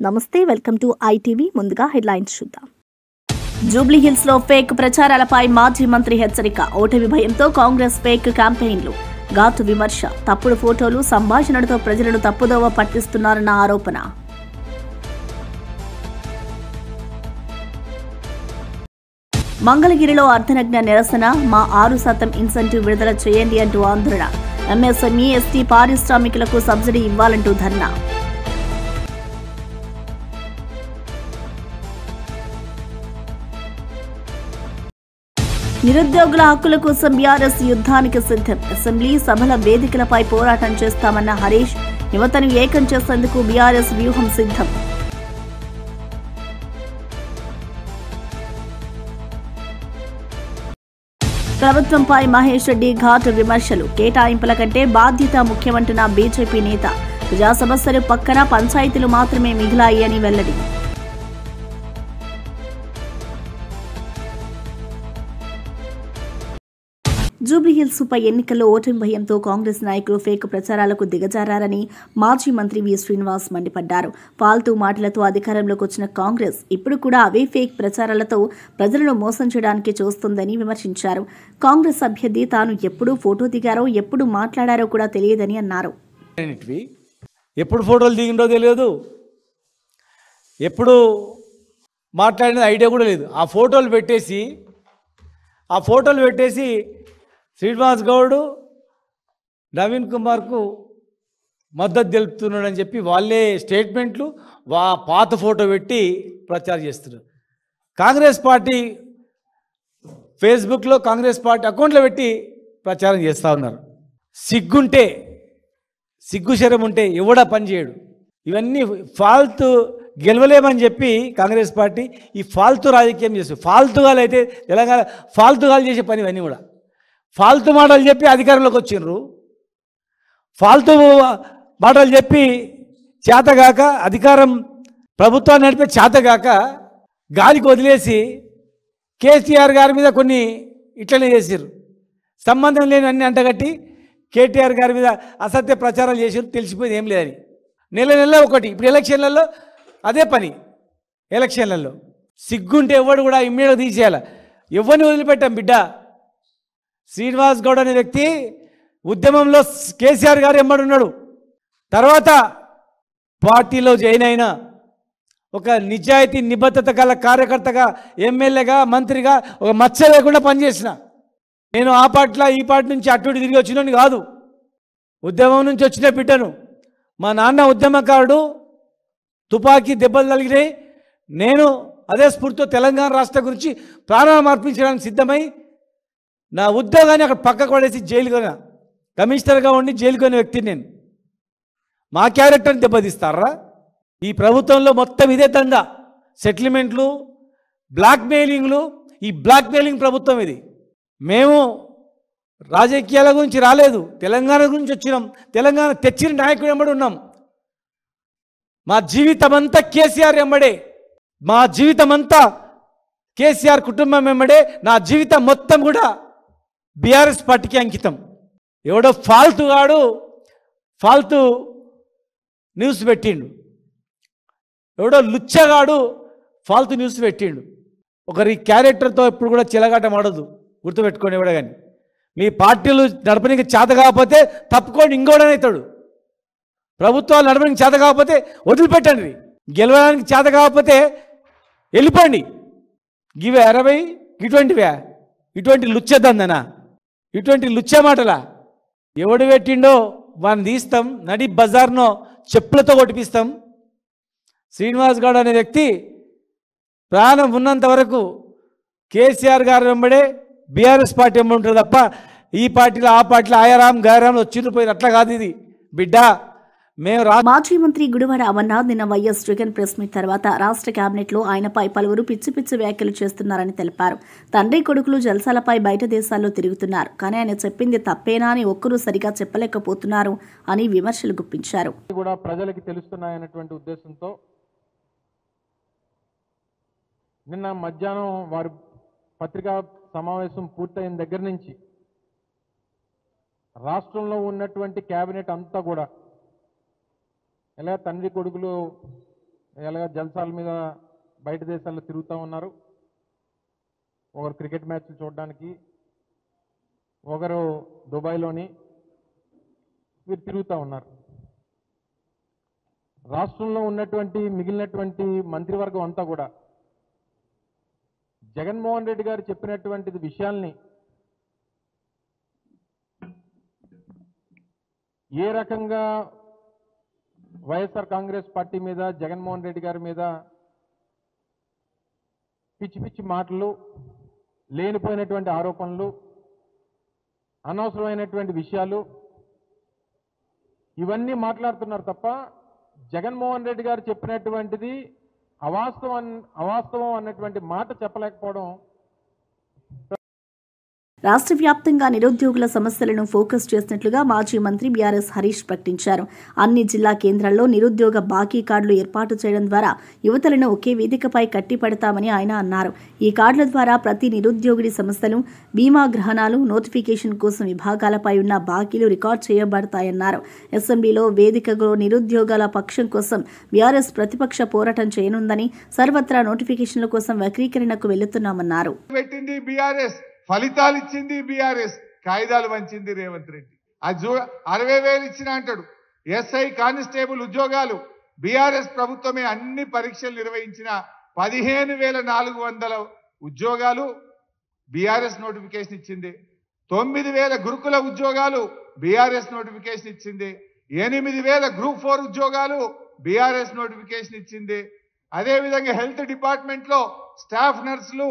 నమస్తే, welcome to ITV. ముందుగా headlines చూద్దాం. జూబ్లీ హిల్స్ లో ఫేక్ ప్రచారాలపై మాజీ మంత్రి హెచ్చరిక. ఓటమి భయంతో కాంగ్రెస్ ఫేక్ క్యాంపెయిన్లు. ఘాటు విమర్శ. తప్పుడు ఫోటోలు, సంభాషణలతో ప్రజలను తప్పుదోవ పట్టిస్తున్నారన్న ఆరోపణ. మంగళగిరిలో అర్ధనగ్న నిరసన. మా 6% ఇన్సెంటివ్ విడుదల చేయండి అంటూ ఆందోళన. ఎంఎస్ఎంఈ, ఎస్టీ పారిశ్రామికులకు సబ్సిడీ ఇవ్వాలంటూ ధర్నా. నిరుద్యోగుల హక్కుల కోసం బీఆర్ఎస్ యుద్ధానికి సిద్ధం. అసెంబ్లీ సభల వేదికలపై పోరాటం చేస్తామన్న హరీష్. యువతను ఏకం చేసేందుకు బీఆర్ఎస్ వ్యూహం సిద్ధం. ప్రభుత్వంపై మహేష్ రెడ్డి ఘాటు విమర్శలు. కేటాయింపుల కంటే బాధ్యత ముఖ్యమంటున్న బీజేపీ నేత. ప్రజా సమస్యలు పక్కన పంచాయతీలు మాత్రమే మిగిలాయి అని వెల్లడి. జూబ్లీహిల్స్ ఉప ఎన్నికల్లో ఓటమి భయంతో కాంగ్రెస్ నాయకులు ఫేక్ ప్రచారాలకు దిగజారని మాజీ మంత్రి వి శ్రీనివాస్ మండిపడ్డారు. ఫాల్తూ మాటలతో అధికారంలోకి వచ్చిన కాంగ్రెస్ ఇప్పుడు కూడా అవే ఫేక్ ప్రచారాలతో ప్రజలను మోసం చేయడానికి చూస్తుందని విమర్శించారు. కాంగ్రెస్ అభ్యర్థి తాను ఎప్పుడు ఫోటో దిగారో, ఎప్పుడు మాట్లాడారో కూడా తెలియదని అన్నారు. ఎప్పుడు ఫోటోలు దిగిందో తెలియదు, ఎప్పుడు మాట్లాడిన ఐడియా కూడా లేదు. ఆ ఫోటోలు పెట్టేసి శ్రీనివాస్ గౌడ్ నవీన్ కుమార్కు మద్దతు తెలుపుతున్నాడని చెప్పి వాళ్ళే స్టేట్మెంట్లు పాత ఫోటో పెట్టి ప్రచారం చేస్తున్నారు. కాంగ్రెస్ పార్టీ ఫేస్బుక్లో కాంగ్రెస్ పార్టీ అకౌంట్లో పెట్టి ప్రచారం చేస్తూ ఉన్నారు. సిగ్గు శరం ఉంటే ఎవడా పనిచేయడు. ఇవన్నీ ఫాల్తు గెలవలేమని చెప్పి కాంగ్రెస్ పార్టీ ఈ ఫాల్తు రాజకీయం చేస్తుంది. ఫాల్తుగాలు అయితే తెలంగాణ ఫాల్తుగాలు చేసే పని ఇవన్నీ కూడా. ఫాల్తు మాటలు చెప్పి అధికారంలోకి వచ్చిండ్రు. ఫాల్తు మాటలు చెప్పి చేతగాక అధికారం ప్రభుత్వాన్ని నడిపే చేతగాక గాలికి వదిలేసి కేసీఆర్ గారి మీద కొన్ని ఇట్లనే చేసారు. సంబంధం లేని అన్ని అంటగట్టి కేటీఆర్ గారి మీద అసత్య ప్రచారాలు చేసారు. తెలిసిపోయింది ఏం లేదని. నెల ఒకటి. ఇప్పుడు ఎలక్షన్లలో అదే పని. ఎలక్షన్లలో సిగ్గుంటే ఎవడు కూడా ఇమ్మీడియట్గా తీసేయాలి. ఎవరిని వదిలిపెట్టాం బిడ్డ. శ్రీనివాస్ గౌడ్ అనే వ్యక్తి ఉద్యమంలో కేసీఆర్ గారు ఎమ్మడున్నాడు. తర్వాత పార్టీలో జాయిన్ అయిన ఒక నిజాయితీ నిబద్ధత గల కార్యకర్తగా, ఎమ్మెల్యేగా, మంత్రిగా ఒక మచ్చ లేకుండా పనిచేసిన నేను. ఆ పార్టీలో ఈ పార్టీ నుంచి అటు తిరిగి వచ్చినని కాదు, ఉద్యమం నుంచి వచ్చిన బిడ్డను. మా నాన్న ఉద్యమకారుడు, తుపాకీ దెబ్బలు తగిలినాయి. నేను అదే స్ఫూర్తితో తెలంగాణ రాష్ట్రం గురించి ప్రాణాలు మార్పించడానికి సిద్ధమై నా ఉద్యోగాన్ని అక్కడ పక్కకు పడేసి జైలుకొని కమిషనర్గా ఉండి జైలుకొని వ్యక్తిని నేను. మా క్యారెక్టర్ని దెబ్బతీస్తారా? ఈ ప్రభుత్వంలో మొత్తం ఇదే దందా. సెటిల్మెంట్లు, బ్లాక్మెయిలింగ్లు. ఈ బ్లాక్మెయిలింగ్ ప్రభుత్వం ఇది. మేము రాజకీయాల గురించి రాలేదు, తెలంగాణ గురించి వచ్చినాం. తెలంగాణ తెచ్చిన నాయకుడు వెంబడి ఉన్నాం. మా జీవితం అంతా కేసీఆర్ వెంబడే, మా జీవితం అంతా కేసీఆర్ కుటుంబం వెంబడే. నా జీవితం మొత్తం కూడా బీఆర్ఎస్ పార్టీకి అంకితం. ఎవడో ఫాల్తు న్యూస్ పెట్టిండు, ఎవడో లుచ్చగాడు ఫాల్తు న్యూస్ పెట్టిండు. ఒకరి క్యారెక్టర్తో ఎప్పుడు కూడా చిలగాట మాడదు, గుర్తుపెట్టుకోండి. ఎవడ కానీ మీ పార్టీలు నడపడానికి చేత కాకపోతే తప్పుకోండి, ఇంకోడనవుతాడు. ప్రభుత్వాలు నడపడానికి చేత కాకపోతే వదిలిపెట్టండి. గెలవడానికి చేత కాకపోతే వెళ్ళిపోండి. ఇవే 60 ఇటువంటి లుచ్చదందనా, ఇటువంటి లుచ్చ మాటలా? ఎవడు పెట్టిండో వాడిని తీస్తాం, నడి బజార్నో చెప్పులతో కొట్టిపిస్తాం. శ్రీనివాస్ గౌడ్ అనే వ్యక్తి ప్రాణం ఉన్నంత వరకు కేసీఆర్ గారు వెంబడే, బీఆర్ఎస్ పార్టీ వెంబడి ఉంటుంది తప్ప ఈ పార్టీలో ఆ పార్టీలో ఆయారాం గాయరాం వచ్చిపోయింది అట్లా కాదు ఇది బిడ్డ. మాజీ మంత్రి గుడివాడ అమర్నాథ్ నిన్న వైఎస్ జగన్ ప్రెస్ మీట్ తర్వాత రాష్ట్ర కేబినెట్ లో ఆయనపై పలువురు పిచ్చి వ్యాఖ్యలు చేస్తున్నారని తెలిపారు. తండ్రి కొడుకులు జల్సాలపై బయట దేశాల్లో తిరుగుతున్నారు, కానీ ఆయన చెప్పింది తప్పేనా అని ఒక్కరూ సరిగా చెప్పలేకపోతున్నారు అని విమర్శలు గుప్పించారు. ప్రజలకు తెలుస్తున్నాయన్నటువంటి ఉద్దేశంతో నిన్న మధ్యాహ్నం వారి పత్రికా సమావేశం పూర్తయిన దగ్గర నుంచి రాష్ట్రంలో ఉన్నటువంటి కేబినెట్ అంతా కూడా ఎలా తండ్రి కొడుకులు ఎలాగ జల్సాల మీద బయట దేశాల్లో తిరుగుతూ ఉన్నారు. ఒకరు క్రికెట్ మ్యాచ్లు చూడడానికి, ఒకరు దుబాయ్లోని వీరు తిరుగుతూ ఉన్నారు. రాష్ట్రంలో ఉన్నటువంటి మిగిలినటువంటి మంత్రివర్గం అంతా కూడా జగన్మోహన్ రెడ్డి గారు చెప్పినటువంటి విషయాల్ని ఏ రకంగా వైఎస్ఆర్ కాంగ్రెస్ పార్టీ మీద, జగన్మోహన్ రెడ్డి గారి మీద పిచ్చి పిచ్చి మాటలు, లేనిపోయినటువంటి ఆరోపణలు, అనవసరమైనటువంటి విషయాలు ఇవన్నీ మాట్లాడుతున్నారు తప్ప జగన్మోహన్ రెడ్డి గారు చెప్పినటువంటిది అవాస్తవం అన్నటువంటి మాట చెప్పలేకపోవడం. రాష్ట్ర వ్యాప్తంగా నిరుద్యోగుల సమస్యలను ఫోకస్ చేసినట్లుగా మాజీ మంత్రి బీఆర్ఎస్ హరీష్ ప్రకటించారు. అన్ని జిల్లా కేంద్రాల్లో నిరుద్యోగ బాకీ కార్డులు ఏర్పాటు చేయడం ద్వారా యువతలను ఒకే వేదికపై కట్టిపడతామని ఆయన అన్నారు. ఈ కార్డుల ద్వారా ప్రతి నిరుద్యోగుడి సమస్యలు, బీమా గ్రహణాలు, నోటిఫికేషన్ కోసం విభాగాలపై ఉన్న బాకీలు రికార్డు చేయబడతాయన్నారు. అసెంబ్లీలో వేదికలో నిరుద్యోగాల పక్షం కోసం బీఆర్ఎస్ ప్రతిపక్ష పోరాటం చేయనుందని, సర్వత్రా నోటిఫికేషన్ల కోసం వక్రీకరణకు వెళ్తున్నామన్నారు. ఫలితాలు ఇచ్చింది బీఆర్ఎస్, కాయిదాలు వంచింది రేవంత్ రెడ్డి. అది 60,000 ఇచ్చిన అంటాడు. ఎస్ఐ కానిస్టేబుల్ ఉద్యోగాలు బీఆర్ఎస్ ప్రభుత్వమే అన్ని పరీక్షలు నిర్వహించిన 15,400 ఉద్యోగాలు బీఆర్ఎస్ నోటిఫికేషన్ ఇచ్చింది. 9,000 గురుకుల ఉద్యోగాలు బీఆర్ఎస్ నోటిఫికేషన్ ఇచ్చింది. 8,000 గ్రూప్ 4 ఉద్యోగాలు బీఆర్ఎస్ నోటిఫికేషన్ ఇచ్చింది. అదేవిధంగా హెల్త్ డిపార్ట్మెంట్ లో స్టాఫ్ నర్సులు,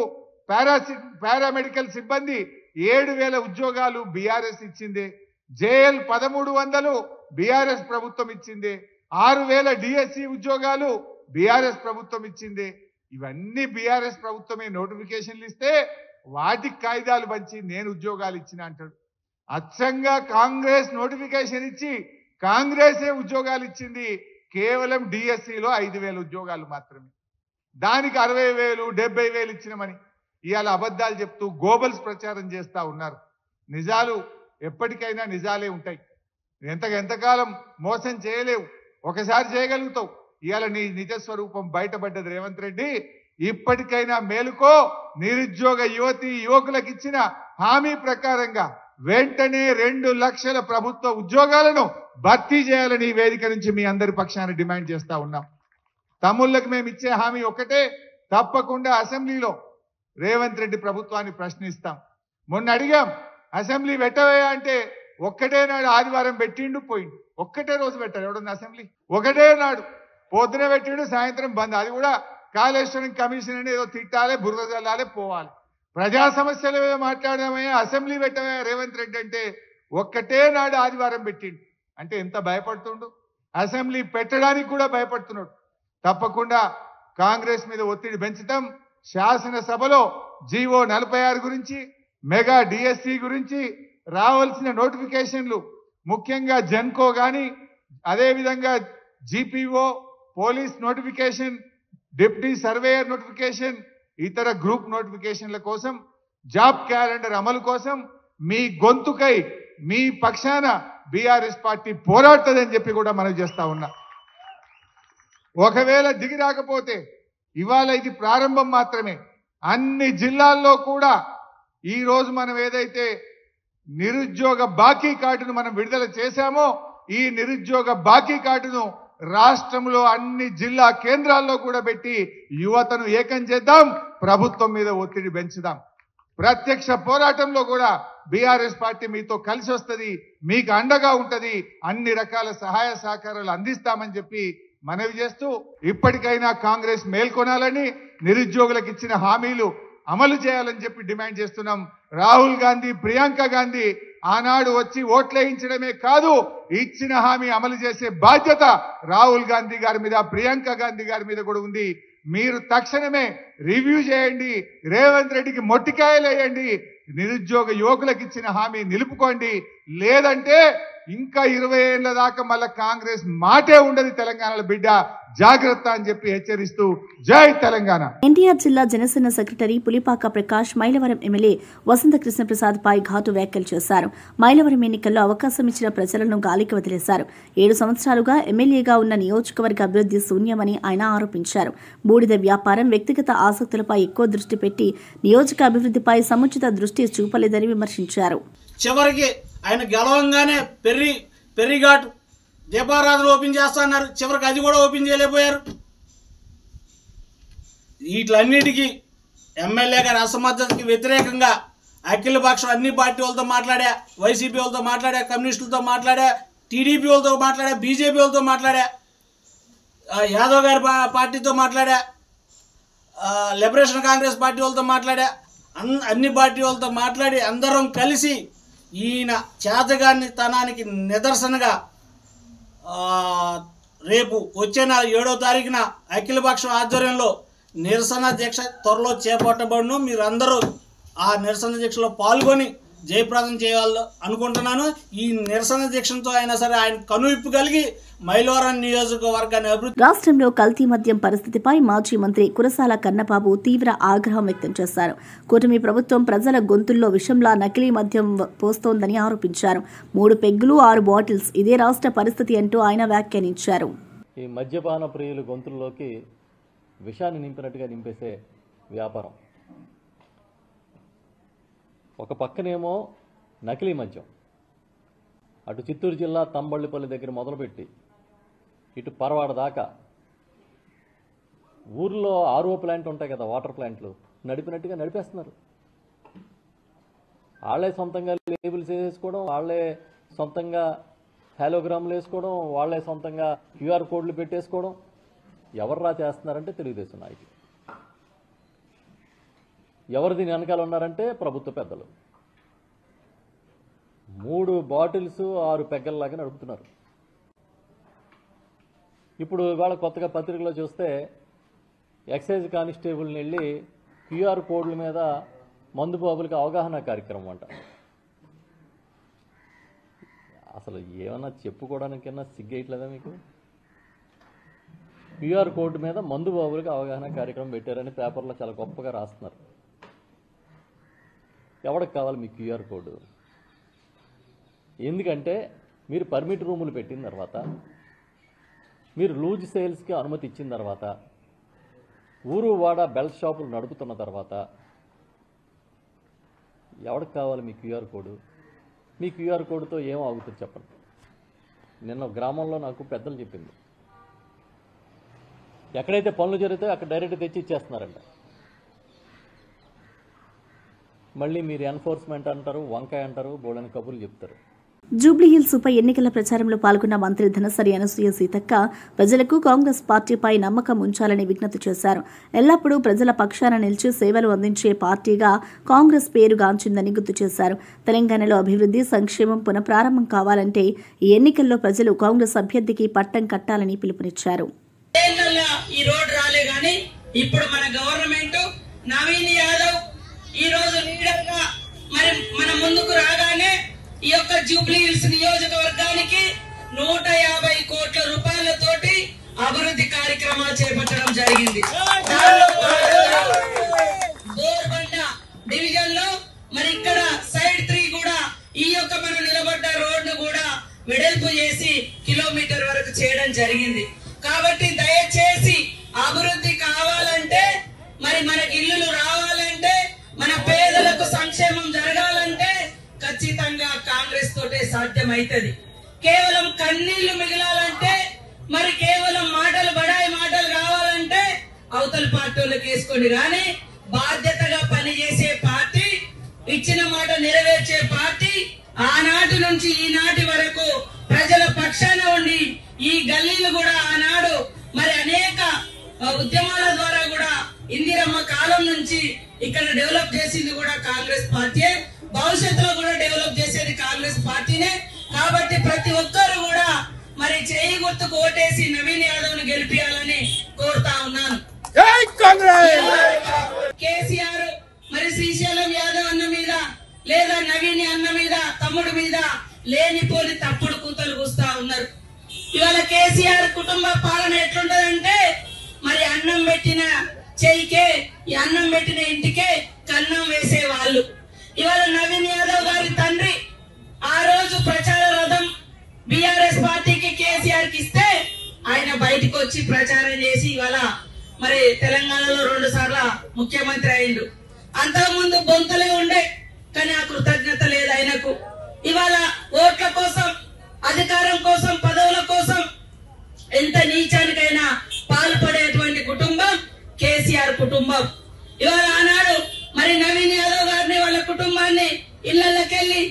పారామెడికల్ సిబ్బంది 7,000 ఉద్యోగాలు బీఆర్ఎస్ ఇచ్చింది. జేఎల్ 1,300 బీఆర్ఎస్ ప్రభుత్వం ఇచ్చింది. 6,000 డిఎస్సి ఉద్యోగాలు బీఆర్ఎస్ ప్రభుత్వం ఇచ్చింది. ఇవన్నీ బీఆర్ఎస్ ప్రభుత్వమే నోటిఫికేషన్లు ఇస్తే వాటికి కాయిదాలు పంచి నేను ఉద్యోగాలు ఇచ్చిన అంటాడు. అచ్చంగా కాంగ్రెస్ నోటిఫికేషన్ ఇచ్చి కాంగ్రెసే ఉద్యోగాలు ఇచ్చింది. కేవలం డిఎస్సిలో 5,000 ఉద్యోగాలు మాత్రమే. దానికి 60,000, 70,000 ఇచ్చినమని ఇవాళ అబద్ధాలు చెప్తూ గోబల్స్ ప్రచారం చేస్తా ఉన్నారు. నిజాలు ఎప్పటికైనా నిజాలే ఉంటాయి. ఎంతకాలం మోసం చేయలేవు, ఒకసారి చేయగలుగుతావు. ఇవాళ నీ నిజస్వరూపం బయటపడ్డది రేవంత్ రెడ్డి. ఇప్పటికైనా మేలుకో. నిరుద్యోగ యువకులకు ఇచ్చిన హామీ ప్రకారంగా వెంటనే 2 లక్షల ప్రభుత్వ ఉద్యోగాలను భర్తీ చేయాలని ఈ వేదిక నుంచి మీ అందరి పక్షాన డిమాండ్ చేస్తా ఉన్నాం. తమ్ముళ్ళకి మేము ఇచ్చే హామీ ఒకటే, తప్పకుండా అసెంబ్లీలో రేవంత్ రెడ్డి ప్రభుత్వాన్ని ప్రశ్నిస్తాం. మొన్న అడిగాం, అసెంబ్లీ పెట్టవే అంటే ఒక్కటే నాడు ఆదివారం పెట్టిండు, పోయిండు. ఒక్కటే రోజు పెట్టారు ఎవడన్నా అసెంబ్లీ? ఒకటే నాడు పొద్దున పెట్టిండు, సాయంత్రం బంద్. అది కూడా కాళేశ్వరం కమిషన్ అని ఏదో తిట్టాలి, బురద చల్లాలి, పోవాలి. ప్రజా సమస్యల మీద మాట్లాడమయ్యా, అసెంబ్లీ పెట్టవే రేవంత్ రెడ్డి అంటే ఒక్కటే నాడు ఆదివారం పెట్టిండు. అంటే ఎంత భయపడుతుండు, అసెంబ్లీ పెట్టడానికి కూడా భయపడుతున్నాడు. తప్పకుండా కాంగ్రెస్ మీద ఒత్తిడి పెంచుతాం. శాసనసభలో జీవో 46 గురించి, మెగా డిఎస్సి గురించి రావాల్సిన నోటిఫికేషన్లు, ముఖ్యంగా జెన్కో కానీ, అదేవిధంగా GPO, police notification, deputy surveyor notification, ఇతర గ్రూప్ నోటిఫికేషన్ల కోసం, జాబ్ క్యాలెండర్ అమలు కోసం మీ గొంతుకై మీ పక్షాన బీఆర్ఎస్ పార్టీ పోరాడుతుందని చెప్పి కూడా మనం చేస్తా ఉన్నా. ఒకవేళ దిగి రాకపోతే ఇవాళ ఇది ప్రారంభం మాత్రమే. అన్ని జిల్లాల్లో కూడా ఈ రోజు మనం ఏదైతే నిరుద్యోగ బాకీ కార్డును మనం విడుదల చేశామో, ఈ నిరుద్యోగ బాకీ కార్డును రాష్ట్రంలో అన్ని జిల్లా కేంద్రాల్లో కూడా పెట్టి యువతను ఏకం చేద్దాం, ప్రభుత్వం మీద ఒత్తిడి పెంచుదాం. ప్రత్యక్ష పోరాటంలో కూడా బీఆర్ఎస్ పార్టీ మీతో కలిసి వస్తుంది, మీకు అండగా ఉంటది, అన్ని రకాల సహాయ సహకారాలు అందిస్తామని చెప్పి మనవి చేస్తూ, ఇప్పటికైనా కాంగ్రెస్ మేల్కొనాలని, నిరుద్యోగులకు ఇచ్చిన హామీలు అమలు చేయాలని చెప్పి డిమాండ్ చేస్తున్నాం. రాహుల్ గాంధీ, ప్రియాంక గాంధీ ఆనాడు వచ్చి ఓట్లేయించడమే కాదు, ఇచ్చిన హామీ అమలు చేసే బాధ్యత రాహుల్ గాంధీ గారి మీద, ప్రియాంక గాంధీ గారి మీద కూడా ఉంది. మీరు తక్షణమే రివ్యూ చేయండి, రేవంత్ రెడ్డికి మొట్టికాయలు వేయండి, నిరుద్యోగ యువకులకు ఇచ్చిన హామీ నిలుపుకోండి. లేదంటే ఇంకా 20 ఏళ్ల దాకా మళ్ళా కాంగ్రెస్ మాటే ఉండదు తెలంగాణలో బిడ్డ. జాగ్రత్త అని చెప్పి హెచ్చరిస్తూ జై తెలంగాణ. ఎన్టీఆర్ జిల్లా జనసేన సెక్రటరీ పులిపాక ప్రకాష్ మైలవరం ఎమ్మెల్యే వసంత కృష్ణప్రసాద్ పై ఘాటు వ్యాఖ్యలు చేశారు. మైలవరం ఎన్నికల్లో అవకాశం ఇచ్చిన ప్రజలను గాలికి వదిలేశారు. 7 సంవత్సరాలుగా ఎమ్మెల్యేగా ఉన్న నియోజకవర్గ అభివృద్ధి శూన్యమని ఆయన ఆరోపించారు. బూడిద వ్యాపారం, వ్యక్తిగత ఆసక్తులపై ఎక్కువ దృష్టి పెట్టి నియోజక అభివృద్ధిపై సముచిత దృష్టి చూపలేదని విమర్శించారు. చివరికి ఆయన గెలవంగానే పెరిఘాట్ దీపారాధన ఓపెన్ చేస్తా అన్నారు. చివరికి అది కూడా ఓపెన్ చేయలేకపోయారు. వీటిలన్నిటికీ ఎమ్మెల్యే గారి అసమర్థతకి వ్యతిరేకంగా అఖిలపక్షం అన్ని పార్టీ వాళ్ళతో మాట్లాడా, వైసీపీ వాళ్ళతో మాట్లాడా, కమ్యూనిస్టులతో మాట్లాడా, టీడీపీ వాళ్ళతో మాట్లాడా, బీజేపీ వాళ్ళతో మాట్లాడా, యాదవ్ గారి పార్టీతో మాట్లాడా, లిబరేషన్ కాంగ్రెస్ పార్టీ వాళ్ళతో మాట్లాడా, అన్ని పార్టీ వాళ్ళతో మాట్లాడి అందరం కలిసి ఈయన చేతగాని తనానికి నిదర్శనగా రేపు వచ్చే 7వ తారీఖున అఖిలపక్షం ఆధ్వర్యంలో నిరసన దీక్ష త్వరలో చేపట్టబడును. మీరందరూ ఆ నిరసన దీక్షలో పాల్గొని జయప్రదం చేయాలి అనుకుంటున్నాను. ఈ నిరసన దీక్షతో అయినా సరే ఆయన కనువిప్పు కలిగి మైలవరం నియోజకవర్గాన్ని అభివృద్ధి. రాష్ట్రంలో కల్తీ మద్యం పరిస్థితిపై మాజీ మంత్రి కురసాల కన్నబాబు తీవ్ర ఆగ్రహం వ్యక్తం చేశారు. కూటమి ప్రభుత్వం ప్రజల గొంతుల్లో విషంలా నకిలీ మద్యం పోస్తోందని ఆరోపించారు. 3 పెగ్గులు 6 బాటిల్స్ ఇదే రాష్ట్ర పరిస్థితి అంటూ ఆయన వ్యాఖ్యానించారు. ఈ మద్యపాన ప్రియులు గొంతుల్లోకి విషాన్ని నింపినట్టుగా నింపేసే వ్యాపారం. ఒక పక్కనేమో నకిలీ మద్యం, అటు చిత్తూరు జిల్లా తంబళ్ళిపల్లి దగ్గర మొదలుపెట్టి ఇటు పరవాడ దాకా ఊర్లో ఆర్ఓ ప్లాంట్ ఉంటాయి కదా, వాటర్ ప్లాంట్లు నడిపినట్టుగా నడిపేస్తున్నారు. వాళ్ళే సొంతంగా లేబుల్స్ వేసుకోవడం, వాళ్ళే సొంతంగా హాలోగ్రామ్లు వేసుకోవడం, వాళ్ళే సొంతంగా క్యూఆర్ కోడ్లు పెట్టేసుకోవడం. ఎవర్రా చేస్తున్నారంటే తెలుగుదేశం నాయకులు. ఎవరు దీని వెనకాల ఉన్నారంటే ప్రభుత్వ పెద్దలు. 3 బాటిల్స్ 6 పెగ్గల్లాగా నడుపుతున్నారు. ఇప్పుడు ఇవాళ కొత్తగా పత్రికలో చూస్తే ఎక్సైజ్ కానిస్టేబుల్ని వెళ్ళి క్యూఆర్ కోడ్ల మీద మందు బాబులకి అవగాహన కార్యక్రమం అంట. అసలు ఏమన్నా చెప్పుకోవడానికన్నా సిగ్గేయట్లేదా మీకు? క్యూఆర్ కోడ్ మీద మందు బాబులకి అవగాహన కార్యక్రమం పెట్టారని పేపర్లో చాలా గొప్పగా రాస్తున్నారు. ఎవరికి కావాలి మీ క్యూఆర్ కోడ్? ఎందుకంటే మీరు పర్మిట్ రూములు పెట్టిన తర్వాత, మీరు లూజ్ సేల్స్కి అనుమతి ఇచ్చిన తర్వాత, ఊరు వాడ బెల్ట్ షాపులు నడుపుతున్న తర్వాత ఎవరికి కావాలి మీ క్యూఆర్ కోడ్? మీ క్యూఆర్ కోడ్తో ఏం ఆగుతుంది చెప్పండి. నిన్న గ్రామంలో నాకు పెద్దలు చెప్పింది, ఎక్కడైతే పనులు జరుగుతాయో అక్కడ డైరెక్ట్ తెచ్చి ఇచ్చేస్తున్నారంట. మళ్ళీ మీరు ఎన్ఫోర్స్మెంట్ అంటారు, వంకాయ అంటారు, బోళ్ళని కబుర్లు చెప్తారు. జూబ్లీహిల్స్ ఉప ఎన్నికల ప్రచారంలో పాల్గొన్న మంత్రి ధనసరి అనసూయ సీతక్క ప్రజలకు కాంగ్రెస్ పార్టీపై నమ్మకం ఉంచాలని విజ్ఞప్తి చేశారు. ఎల్లప్పుడూ ప్రజల పక్షాన నిలిచి సేవలు అందించే పార్టీగా కాంగ్రెస్ పేరుగాంచిందని గుర్తు చేశారు. తెలంగాణలో అభివృద్ధి, సంక్షేమం పునఃప్రారంభం కావాలంటే ఈ ఎన్నికల్లో ప్రజలు కాంగ్రెస్ అభ్యర్థికి పట్టం కట్టాలని పిలుపునిచ్చారు. ఇప్పుడు మన గవర్నమెంట్ నవీన్ యాదవ్ ఈ రోజు లీడర్ గా మరి మన ముందుకు రాగానే ఈ యొక్క జూబ్లీహిల్స్ నియోజకవర్గానికి 150 కోట్ల రూపాయలతోటి అభివృద్ధి కార్యక్రమాలు చేపట్టడం జరిగింది. బోర్బండ డివిజన్ లో మరి ఇక్కడ సైడ్ 3 కూడా ఈ యొక్క మనం నిలబడ్డ రోడ్డు కూడా వెడల్పు చేసి కిలోమీటర్ వరకు చేయడం జరిగింది. కాబట్టి దయచేసి అభివృద్ధి కావాలంటే, మరి మనకి ఇల్లులు రావాలంటే, మన పేదలకు సంక్షేమం జరగాలంటే ఖచ్చితంగా కాంగ్రెస్ తోటే సాధ్యమైతది. కేవలం కన్నీళ్లు మిగలాలంటే, మరి కేవలం మాటలు బడాయి మాటలు కావాలంటే అవతల పార్టీలకు వేసుకోండి. కానీ బాధ్యతగా పనిచేసే పార్టీ, ఇచ్చిన మాట నెరవేర్చే పార్టీ, ఆనాటి నుంచి ఈనాటి వరకు ప్రజల పక్షాన ఉండి ఈ గల్లీలు కూడా ఆనాడు మరి అనేక ఉద్యమాల ద్వారా కూడా ఇందిరమ్మ కాలం నుంచి ఇక్కడ డెవలప్ చేసింది కూడా కాంగ్రెస్ పార్టీ, భవిష్యత్తులో కూడా డెవలప్ చేసేది కాంగ్రెస్ పార్టీనే. కాబట్టి ప్రతి ఒక్కరు కూడా మరి చేయి గుర్తుకు ఓటేసి నవీన్ యాదవ్ ను గెలిపియాలని కోరుతా ఉన్నాను. కేసీఆర్ మరి శ్రీశైలం యాదవ్ అన్న మీద లేదా నవీన్ అన్న మీద, తమ్ముడు మీద లేనిపోని తప్పుడు కూతలు కూస్తా ఉన్నారు. ఇవాళ కేసీఆర్ కుటుంబ పాలన ఎట్లుంటదంటే పెట్టిన చెయ్యికే, ఈ అన్నం పెట్టిన ఇంటికే కన్నం వేసే వాళ్ళు. ఇవాళ నవీన్ యాదవ్ గారి తండ్రి ఆ రోజు ప్రచార రథం బీఆర్ఎస్ పార్టీకి కేసీఆర్ కి ఇస్తే ఆయన బయటకు వచ్చి ప్రచారం చేసి ఇవాళ మరి తెలంగాణలో 2 సార్లు ముఖ్యమంత్రి అయిండు. అంతకుముందు బొంతలే ఉండే, కానీ ఆ కృతజ్ఞత లేదు ఆయనకు. ఇవాళ ఓట్ల కోసం, అధికారం కోసం, పదవుల కోసం ఎంత నీచానికైనా పాల్పడేటువంటి కుటుంబం కేసీఆర్ కుటుంబం. ఇవాళ ఆనాడు మరి నవీన్ యాదవ్ గారిని, వాళ్ళ కుటుంబాన్ని ఇళ్లకెళ్లి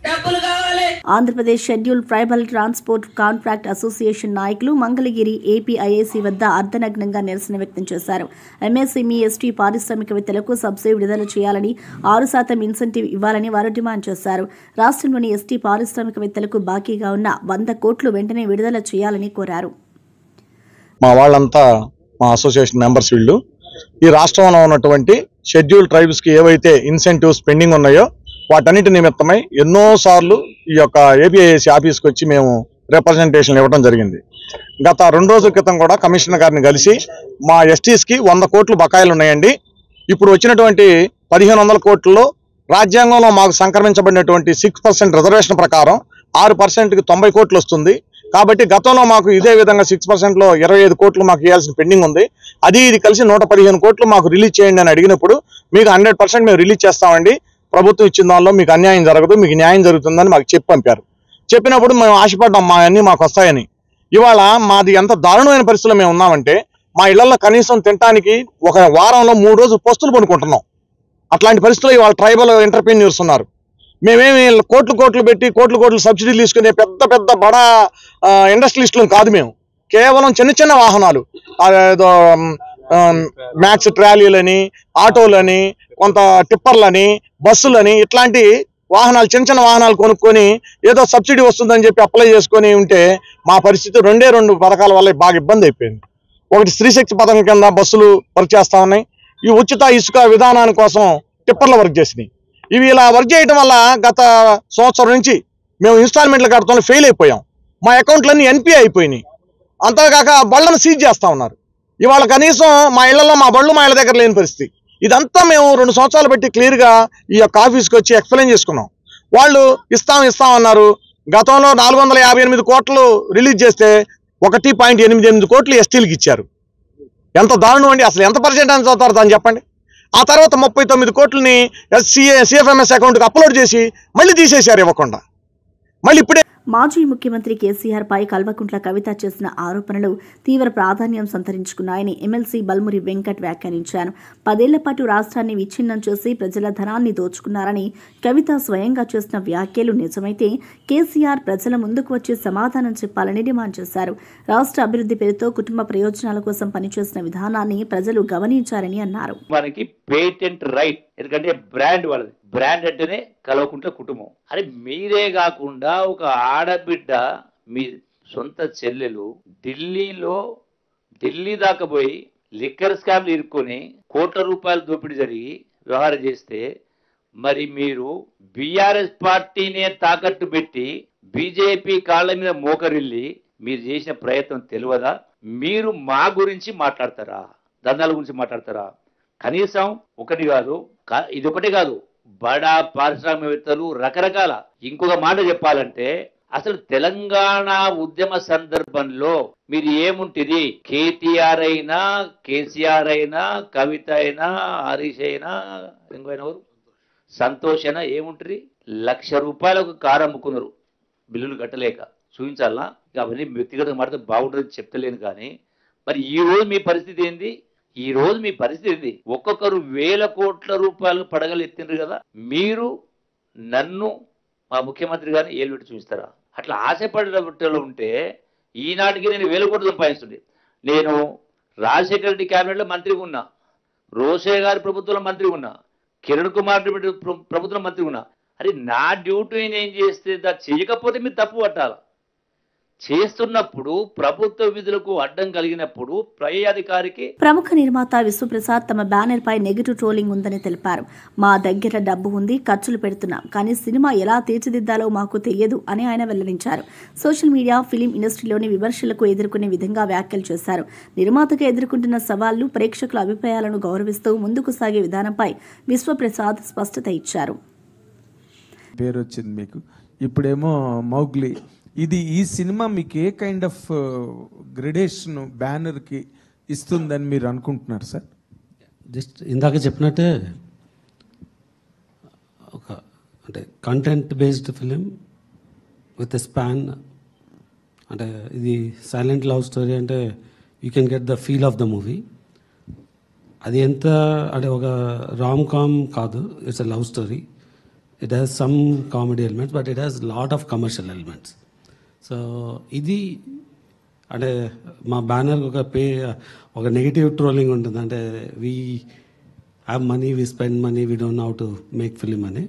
డబ్బులు కావాలి. Andhra Pradesh schedule tribal transport contract association నాయకులు మంగళగిరి ఏపీఐఏసీ వద్ద అర్ధనగ్నంగా నిరసన వ్యక్తం చేశారు. ఎంఎస్ఎంఈ ఎస్టీ పారిశ్రామికవేత్తలకు సబ్సిడీ విడుదల చేయాలని, 6% ఇన్సెంటివ్ ఇవ్వాలని వారు డిమాండ్ చేశారు. రాష్ట్రంలోని ఎస్టీ పారిశ్రామికవేత్తలకు బాకీగా ఉన్న 100 కోట్లు వెంటనే విడుదల చేయాలని కోరారు. మా వాళ్ళంతా మా అసోసియేషన్ మెంబర్స్ వీళ్ళు ఈ రాష్ట్రంలో ఉన్నటువంటి షెడ్యూల్ ట్రైబ్స్కి ఏవైతే ఇన్సెంటివ్స్ పెండింగ్ ఉన్నాయో వాటన్నిటి నిమిత్తమై ఎన్నోసార్లు ఈ యొక్క ఏపీఐఏసీ ఆఫీస్కి వచ్చి మేము రిప్రజెంటేషన్ ఇవ్వడం జరిగింది. గత 2 రోజుల క్రితం కూడా కమిషనర్ గారిని కలిసి మా ఎస్టీస్కి 100 కోట్లు బకాయిలు ఉన్నాయండి, ఇప్పుడు వచ్చినటువంటి 1500 కోట్లలో రాజ్యాంగంలో మాకు సంక్రమించబడినటువంటి 6% రిజర్వేషన్ ప్రకారం 6%కి 90 కోట్లు వస్తుంది. కాబట్టి గతంలో మాకు ఇదే విధంగా 6%లో 25 కోట్లు మాకు ఇవ్వాల్సిన పెండింగ్ ఉంది. అది ఇది కలిసి 115 కోట్లు మాకు రిలీజ్ చేయండి అని అడిగినప్పుడు మీకు 100% మేము రిలీజ్ చేస్తామండి, ప్రభుత్వం ఇచ్చిన దానిలో మీకు అన్యాయం జరగదు, మీకు న్యాయం జరుగుతుందని మాకు చెప్పి పంపారు. చెప్పినప్పుడు మేము ఆశపడ్డాం మా అన్నీ మాకు వస్తాయని. ఇవాళ మాది ఎంత దారుణమైన పరిస్థితుల్లో మేము ఉన్నామంటే మా ఇళ్లలో కనీసం తినడానికి ఒక వారంలో 3 రోజులు పస్తులు పనుకుంటున్నాం. అట్లాంటి పరిస్థితుల్లో ఇవాళ ట్రైబల్ ఎంటర్ప్రెన్యూర్స్ ఉన్నారు. మేమేమి కోట్లు పెట్టి కోట్లు సబ్సిడీలు తీసుకునే పెద్ద పెద్ద బడా ఇండస్ట్రియలిస్టులు కాదు. మేము కేవలం చిన్న వాహనాలు, ఏదో మ్యాక్స్ ట్రాలీలని, ఆటోలని, కొంత టిప్పర్లని, బస్సులని, ఇట్లాంటి వాహనాలు చిన్న వాహనాలు కొనుక్కొని ఏదో సబ్సిడీ వస్తుందని చెప్పి అప్లై చేసుకొని ఉంటే మా పరిస్థితి 2 పథకాల వల్ల బాగా ఇబ్బంది అయిపోయింది. ఒకటి స్త్రీశక్తి పథకం కింద బస్సులు వర్క్ చేస్తా ఉన్నాయి, ఈ ఉచిత ఇసుక విధానాని కోసం టిప్పర్లు వర్క్ చేసినాయి. ఇవి ఇలా వర్క్ చేయడం వల్ల గత సంవత్సరం నుంచి మేము ఇన్స్టాల్మెంట్లు కడతాం ఫెయిల్ అయిపోయాం. మా అకౌంట్లన్నీ ఎన్పీ అయిపోయినాయి. అంతేకాక బళ్ళను సీజ్ చేస్తా ఉన్నారు. ఇవాళ కనీసం మా ఇళ్లలో మా బళ్ళు మా ఇళ్ళ దగ్గర లేని పరిస్థితి. ఇదంతా మేము 2 సంవత్సరాలు పెట్టి క్లియర్గా ఈ యొక్క ఆఫీస్కి వచ్చి ఎక్స్ప్లెయిన్ చేసుకున్నాం. వాళ్ళు ఇస్తామన్నారు. గతంలో 458 కోట్లు రిలీజ్ చేస్తే 1.88 కోట్లు ఎస్టీలకు ఇచ్చారు. ఎంత దారుణం అండి! అసలు ఎంత పర్సెంటేజ్ చదువుతారు దాన్ని చెప్పండి. ఆ తర్వాత 39 కోట్లని సిఎఫ్ఎంఎస్ అకౌంట్కి అప్లోడ్ చేసి మళ్ళీ తీసేశారు ఇవ్వకుండా. మళ్ళీ ఇప్పుడే మాజీ ముఖ్యమంత్రి కేసీఆర్ పై కల్వకుంట్ల కవిత చేసిన ఆరోపణలు తీవ్ర ప్రాధాన్యం సంతరించుకున్నాయని ఎమ్మెల్సీ బల్మురి వెంకట్ వ్యాఖ్యానించారు. 10 ఏళ్ల పాటు రాష్ట్రాన్ని విచ్ఛిన్నం చేసి ప్రజల ధనాన్ని దోచుకున్నారని కవిత స్వయంగా చేసిన వ్యాఖ్యలు నిజమైతే కేసీఆర్ ప్రజల ముందుకు వచ్చి సమాధానం చెప్పాలని డిమాండ్ చేశారు. రాష్ట్ర అభివృద్ధి పేరుతో కుటుంబ ప్రయోజనాల కోసం పనిచేసిన విధానాన్ని ప్రజలు గమనించారని అన్నారు. మనకి పేటెంట్ రైట్, ఎందుకంటే బ్రాండ్ వాళ్ళది. బ్రాండ్ అంటేనే కల్వకుంట్ల కుటుంబం. అరే మీరే కాకుండా ఒక ఆడబిడ్డ మీ సొంత చెల్లెలు ఢిల్లీ దాకా పోయి లిక్కర్ స్కామ్లు ఇరుక్కొని కోట్ల రూపాయలు దోపిడీ జరిగి వ్యవహారం చేస్తే మరి మీరు బీఆర్ఎస్ పార్టీనే తాకట్టు పెట్టి బీజేపీ కాళ్ళ మీద మోకరిల్లి మీరు చేసిన ప్రయత్నం తెలియదా? మీరు మా గురించి మాట్లాడతారా? దందాల గురించి మాట్లాడతారా? కనీసం ఇదొకటి కాదు, బడా పారిశ్రామికవేత్తలు రకరకాల. ఇంకొక మాట చెప్పాలంటే అసలు తెలంగాణ ఉద్యమ సందర్భంలో మీరు ఏముంటుంది? కేటీఆర్ అయినా, కేసీఆర్ అయినా, కవిత అయినా, హరీష్ అయినా, ఇంకోనెవరు సంతోష్ అయినా ఏముంటుంది? 1,00,000 రూపాయలకు కారు అమ్ముకున్నారు బిల్లులు కట్టలేక. చూపించాలనా? అవన్నీ వ్యక్తిగతంగా మాట్లాడితే బాగుంటుందని చెప్తలేను. కానీ మరి ఈ రోజు మీ పరిస్థితి ఏంది? ఒక్కొక్కరు 1,000 కోట్ల రూపాయలు పడగలు ఎత్తిండ్రు కదా. మీరు నన్ను మా ముఖ్యమంత్రి గారిని ఏలు పెట్టి చూపిస్తారా? అట్లా ఆశపడేటలో ఉంటే ఈనాటికి నేను 1,000 కోట్లు సంపాదిస్తుండే. నేను రాజశేఖర రెడ్డి క్యాబినెట్లో మంత్రిగా ఉన్నా, రోషయ్య గారి ప్రభుత్వంలో మంత్రిగా ఉన్నా, కిరణ్ కుమార్ రెడ్డి ప్రభుత్వంలో మంత్రిగా ఉన్నా. అరే నా డ్యూటీ నేను చేస్తే చేయకపోతే మీరు తప్పు పట్టాలి. చేస్తున్నప్పుడు ప్రభుత్వ విధులకు అడ్డం కలిగినప్పుడు పై అధికారికి. ప్రముఖ నిర్మాత విశ్వప్రసాద్ తమ బ్యానర్ పై నెగిటివ్ ట్రోలింగ్ ఉందని తెలిపారు. మా దగ్గర డబ్బు ఉంది, ఖర్చులు పెడుతున్నాం, కానీ సినిమా ఎలా తీర్చిదిద్దాలో మాకు తెలియదు అని ఆయన వెల్లడించారు. సోషల్ మీడియా, ఫిలిం ఇండస్ట్రీలోని విమర్శలకు ఎదుర్కొనే విధంగా వ్యాఖ్యలు చేశారు. నిర్మాతగా ఎదుర్కొంటున్న సవాళ్లు, ప్రేక్షకుల అభిప్రాయాలను గౌరవిస్తూ ముందుకు సాగే విధానంపై విశ్వప్రసాద్ స్పష్టత ఇచ్చారు. పేరు వచ్చింది మీకు, ఇప్పుడేమో మౌగ్లీ. ఈ సినిమా మీకు ఏ కైండ్ ఆఫ్ గ్రేడేషన్ బ్యానర్కి ఇస్తుందని మీరు అనుకుంటున్నారు సార్? జస్ట్ ఇందాక చెప్పినట్టే అంటే content based film with a span. అంటే ఇది సైలెంట్ లవ్ స్టోరీ అంటే you can get the feel of the movie. అది ఎంత అంటే ఒక రామ్ కామ్ కాదు, it's a love story. It has some comedy elements, but it has a lot of commercial elements. So, ఇది అంటే మా banner ఒక నెగిటివ్ ట్రోలింగ్ ఉంటుంది. అంటే we have money, we spend money, we don't know how to make film అని.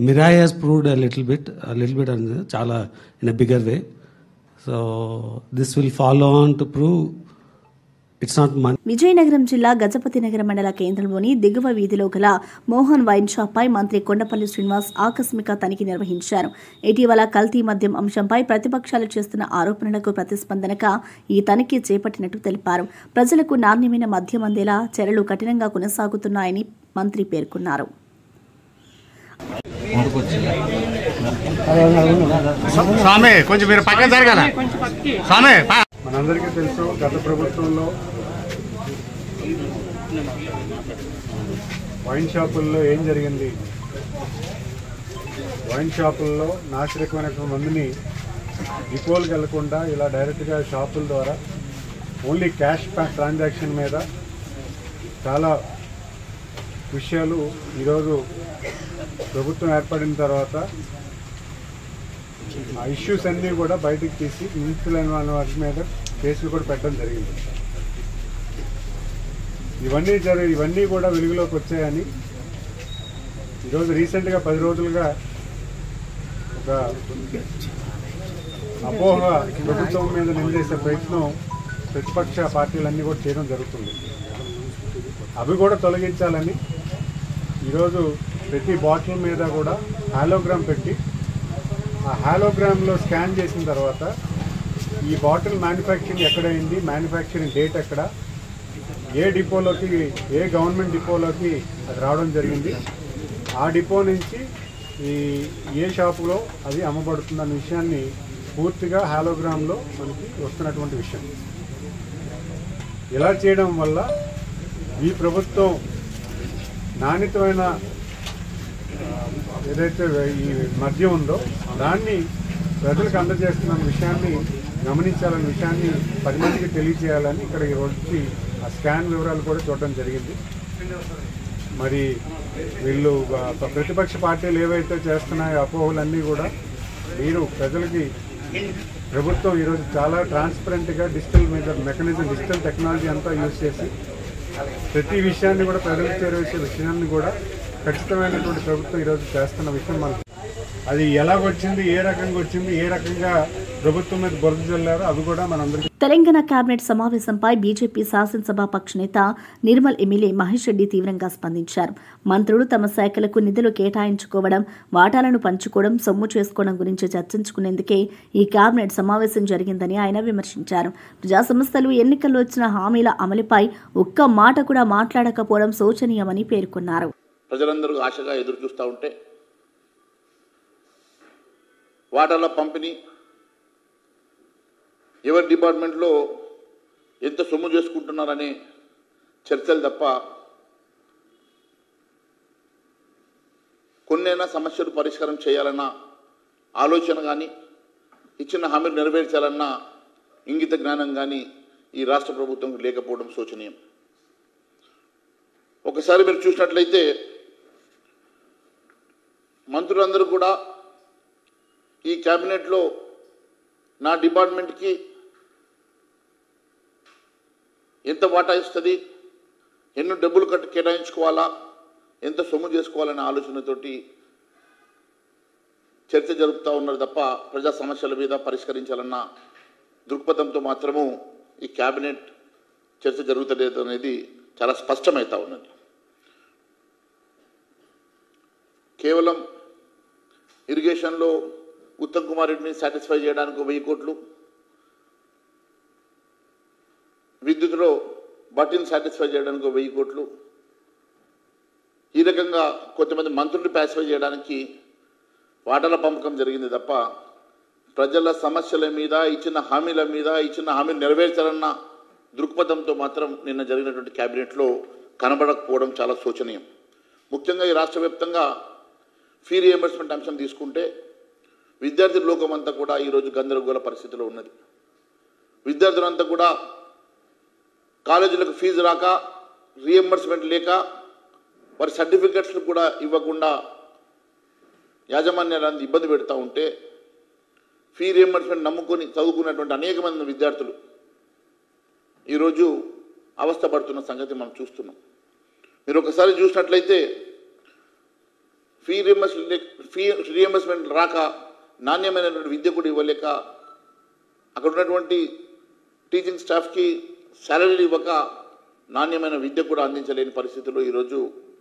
Mirai has proved little bit అనేది చాలా in a bigger way. So this will follow on to prove it's not money. Vizianagaram జిల్లా గజపతినగరం మండల కేంద్రంలోని దిగువ వీధిలో గల Mohan wine shop పై మంత్రి కొండపల్లి శ్రీనివాస్ ఆకస్మిక తనిఖీ నిర్వహించారు. ఇటీవల కల్తీ మద్యం అంశంపై ప్రతిపక్షాలు చేస్తున్న ఆరోపణలకు ప్రతిస్పందనగా ఈ తనిఖీ చేపట్టినట్టు తెలిపారు. ప్రజలకు నాణ్యమైన మద్యం అందేలా చర్యలు కఠినంగా కొనసాగుతున్నాయని మంత్రి పేర్కొన్నారు. మనందరికీ తెలుసు, గత ప్రభుత్వంలో వైన్ షాపుల్లో ఏం జరిగింది. వైన్ షాపుల్లో నాసిరకమైనటువంటి మందుని డిపోలకు వెళ్లకుండా ఇలా డైరెక్ట్గా షాపుల ద్వారా ఓన్లీ క్యాష్ ట్రాన్సాక్షన్ మీద చాలా విషయాలు ఈరోజు ప్రభుత్వం ఏర్పడిన తర్వాత ఆ ఇష్యూస్ అన్నీ కూడా బయటకు తీసి మున్సిపల్ వాటి మీద కేసులు కూడా పెట్టడం జరిగింది. ఇవన్నీ కూడా వెలుగులోకి వచ్చాయని ఈరోజు రీసెంట్గా 10 రోజులుగా ఒక అపోహ ప్రభుత్వం మీద నిందేసే ప్రయత్నం ప్రతిపక్ష పార్టీలన్నీ కూడా చేయడం జరుగుతుంది. అవి కూడా తొలగించాలని ఈరోజు ప్రతి బాటిల్ మీద కూడా హాలోగ్రామ్ పెట్టి ఆ హాలోగ్రామ్లో స్కాన్ చేసిన తర్వాత ఈ బాటిల్ మ్యానుఫ్యాక్చరింగ్ ఎక్కడైంది, మ్యానుఫ్యాక్చరింగ్ డేట్ ఎక్కడ, ఏ డిపోలోకి, ఏ గవర్నమెంట్ డిపోలోకి అది రావడం జరిగింది, ఆ డిపో నుంచి ఏ షాపులో అది అమ్మబడుతుందన్న విషయాన్ని పూర్తిగా హాలోగ్రామ్లో మనకి వస్తున్నటువంటి విషయం. ఇలా చేయడం వల్ల ఈ ప్రభుత్వం నాణ్యతమైన ఏదైతే ఈ మద్యం ఉందో దాన్ని ప్రజలకు అందజేస్తున్న విషయాన్ని గమనించాలనే విషయాన్ని 10 మందికి తెలియజేయాలని ఇక్కడ వచ్చి ఆ స్కాన్ వివరాలు కూడా చూడడం జరిగింది. మరి వీళ్ళు ప్రతిపక్ష పార్టీలు ఏవైతే చేస్తున్నాయో అపోహలన్నీ కూడా మీరు ప్రజలకి ప్రభుత్వం ఈరోజు చాలా ట్రాన్స్పరెంట్గా డిజిటల్ మెకానిజం, డిజిటల్ టెక్నాలజీ అంతా యూజ్ చేసి ప్రతి విషయాన్ని కూడా ప్రజలకు చేరవేసే విషయాన్ని కూడా ఖచ్చితమైనటువంటి ప్రభుత్వం ఈరోజు చేస్తున్న విషయం మనకు అది ఎలాగొచ్చింది, ఏ రకంగా వచ్చింది, ఏ రకంగా ప్రభుత్వం మీద బురద జల్లారో అవి కూడా మనందరికీ. తెలంగాణ కేబినెట్ సమావేశంపై బీజేపీ శాసనసభాపక్ష నేత నిర్మల్ ఎమ్మెల్యే మహేష్ రెడ్డి తీవ్రంగా స్పందించారు. మంత్రులు తమ శాఖలకు నిధులు కేటాయించుకోవడం, వాటాలను పంచుకోవడం, సొమ్ము చేసుకోవడం గురించి చర్చించుకునేందుకే ఈ కేబినెట్ సమావేశం జరిగిందని ఆయన విమర్శించారు. ప్రజా సంస్థలు ఎన్నికల్లో ఇచ్చిన హామీల అమలుపై ఒక్క మాట కూడా మాట్లాడకపోవడం శోచనీయమని పేర్కొన్నారు. ప్రజలందరూ ఆశగా ఎదురు చూస్తూ ఉంటే వాటాల పంపిణీ ఎవరి డిపార్ట్మెంట్లో ఎంత సొమ్ము చేసుకుంటున్నారనే చర్చలు తప్ప కొన్నైనా సమస్యలు పరిష్కారం చేయాలన్న ఆలోచన కానీ ఇచ్చిన హామీలు నెరవేర్చాలన్న ఇంగిత జ్ఞానం కానీ ఈ రాష్ట్ర ప్రభుత్వంకి లేకపోవడం శోచనీయం. ఒకసారి మీరు చూసినట్లయితే మంత్రులందరూ కూడా ఈ క్యాబినెట్లో నా డిపార్ట్మెంట్కి ఎంత వాటా ఇస్తుంది, ఎన్నో డబ్బులు కేటాయించుకోవాలా, ఎంత సొమ్ము చేసుకోవాలనే ఆలోచనతోటి చర్చ జరుపుతూ ఉన్నారు తప్ప ప్రజా సమస్యల మీద పరిష్కరించాలన్న దృక్పథంతో మాత్రము ఈ క్యాబినెట్ చర్చ జరుగుతలేదు అనేది చాలా స్పష్టమవుతా ఉన్నది. కేవలం ఇరిగేషన్లో ఉత్తమ్ కుమార్ రెడ్డిని సాటిస్ఫై చేయడానికి 1000 కోట్లు, విద్యుత్లో బట్టిని సాటిస్ఫై చేయడానికి 1000 కోట్లు, ఈ రకంగా కొంతమంది మంత్రులు పాసిఫై చేయడానికి వాటాల పంపకం జరిగింది తప్ప ప్రజల సమస్యల మీద, ఇచ్చిన హామీలు నెరవేర్చాలన్న దృక్పథంతో మాత్రం నిన్న జరిగినటువంటి క్యాబినెట్లో కనబడకపోవడం చాలా శోచనీయం. ముఖ్యంగా ఈ రాష్ట్ర వ్యాప్తంగా ఫీ రియంబర్స్మెంట్ అంశం తీసుకుంటే విద్యార్థి లోకం అంతా కూడా ఈరోజు గందరగోళ పరిస్థితిలో ఉన్నది. విద్యార్థులంతా కూడా కాలేజీలకు ఫీజు రాక, రియంబర్స్మెంట్ లేక, వారి సర్టిఫికెట్స్లు కూడా ఇవ్వకుండా యాజమాన్యాలను ఇబ్బంది పెడతా ఉంటే ఫీ రియంబర్స్మెంట్ నమ్ముకొని చదువుకున్నటువంటి అనేక మంది విద్యార్థులు ఈరోజు అవస్థపడుతున్న సంగతి మనం చూస్తున్నాం. మీరు ఒకసారి చూసినట్లయితే ఫీ రియంబర్స్మెంట్ రాక నాణ్యమైనటువంటి విద్య కూడా ఇవ్వలేక, అక్కడ ఉన్నటువంటి టీచింగ్ స్టాఫ్కి శాలరీలు ఇవ్వక నాణ్యమైన విద్య కూడా అందించలేని పరిస్థితుల్లో ఈరోజు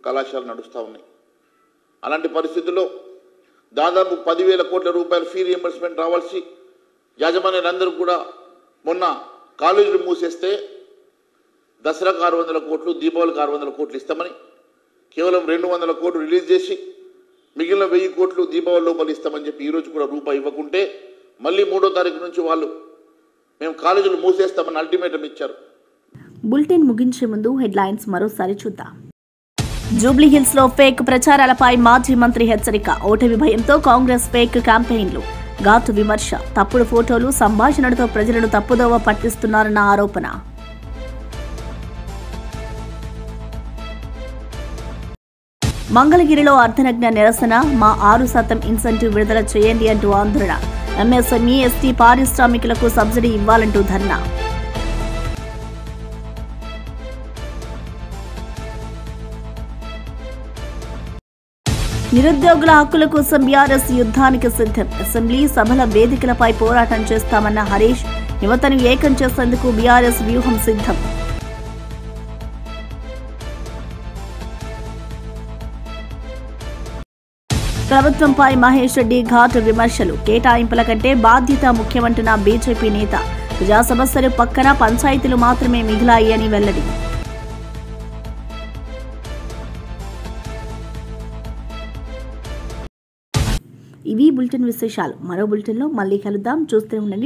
కళాశాలలు నడుస్తూ ఉన్నాయి. అలాంటి పరిస్థితుల్లో దాదాపు 10,000 కోట్ల రూపాయలు ఫీ రియంబర్స్మెంట్ రావాల్సి యాజమాన్యాలందరూ కూడా మొన్న కాలేజీలు మూసేస్తే దసరాకు 600 కోట్లు, దీపావళికి 600 కోట్లు ఇస్తామని కేవలం 200 కోట్లు రిలీజ్ చేసి మిగిలిన 1000 కోట్లు దీపావళి లోపల ఇస్తామని చెప్పి ఈరోజు కూడా రూపాయి ఇవ్వకుంటే మళ్ళీ 3వ తారీఖు నుంచి వాళ్ళు మేము కాలేజీలు మూసేస్తామని అల్టిమేటం ఇచ్చారు. బులెటిన్ ముగించే ముందు హెడ్లైన్స్ మరోసారి చూద్దాం. జూబ్లీహిల్స్ లో ఫేక్ ప్రచారాలపై మాజీ మంత్రి హెచ్చరిక. ఓటమి భయంతో కాంగ్రెస్ ఫేక్ క్యాంపెయిన్లు. ఘాటు విమర్శ. తప్పుడు ఫోటోలు, సంభాషణలతో ప్రజలను తప్పుదోవ పట్టిస్తున్నారన్న ఆరోపణ. మంగళగిరిలో అర్ధనగ్న నిరసన. మా 6% ఇన్సెంటివ్ విడుదల చేయండి అంటూ ఆందోళన. ఎంఎస్ఎంఈ, ఎస్టీ పారిశ్రామికులకు సబ్సిడీ ఇవ్వాలంటూ ధర్నా. నిరుద్యోగుల హక్కుల కోసం బీఆర్ఎస్ యుద్ధానికి సిద్ధం. అసెంబ్లీ సభల వేదికలపై పోరాటం చేస్తామన్న హరీష్. యువతను ఏకం చేసేందుకు బీఆర్ఎస్ వ్యూహం సిద్ధం. ప్రభుత్వంపై మహేష్ రెడ్డి ఘాటు విమర్శలు. కేటాయింపుల కంటే బాధ్యత ముఖ్యమంటున్న బీజేపీ నేత. ప్రజా సమస్యలు పక్కన పంచాయతీలు మాత్రమే మిగిలాయి అని వెల్లడి. ఇవి బులెటిన్ విశేషాలు. మరో బులెటిన్లో మళ్ళీ కలుద్దాం. చూస్తూ ఉండండి.